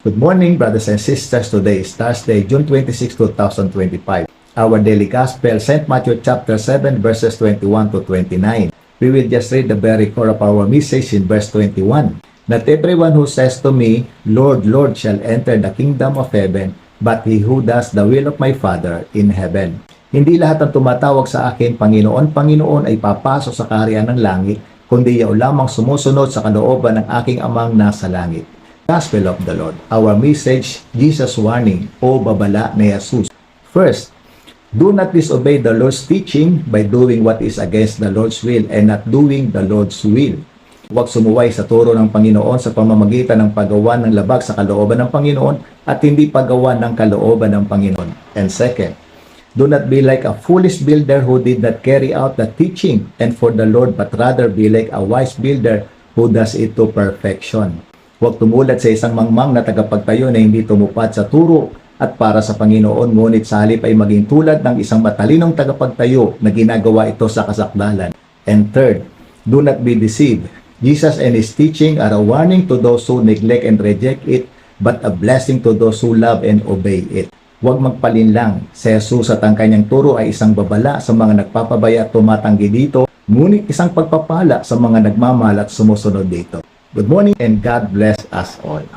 Good morning, brothers and sisters. Today is Thursday, June 26, 2025. Our daily gospel, St. Matthew chapter 7, verses 21 to 29. We will just read the very core of our message in verse 21. Not everyone who says to me, Lord, Lord, shall enter the kingdom of heaven, but he who does the will of my Father in heaven. Hindi lahat ng tumatawag sa akin, Panginoon, Panginoon, ay papasok sa kaharian ng langit, kundi yaw lamang sumusunod sa kalooban ng aking amang nasa langit. Gospel of the Lord. Our message, Jesus' warning, o babala ni Jesus. First, do not disobey the Lord's teaching by doing what is against the Lord's will and not doing the Lord's will. Huwag sumuway sa turo ng Panginoon sa pamamagitan ng paggawa ng labag sa kalooban ng Panginoon at hindi paggawa ng kalooban ng Panginoon. And second, do not be like a foolish builder who did not carry out the teaching and for the Lord, but rather be like a wise builder who does it to perfection. Huwag tumulad sa isang mangmang na tagapagtayo na hindi tumupad sa turo at para sa Panginoon, ngunit sa halip ay maging tulad ng isang matalinong tagapagtayo na ginagawa ito sa kasakdalan. And third, do not be deceived. Jesus and His teaching are a warning to those who neglect and reject it, but a blessing to those who love and obey it. Huwag magpalinlang. Si Jesus at ang kanyang turo ay isang babala sa mga nagpapabaya at tumatanggi dito, ngunit isang pagpapala sa mga nagmamahal at sumusunod dito. Good morning and God bless us all.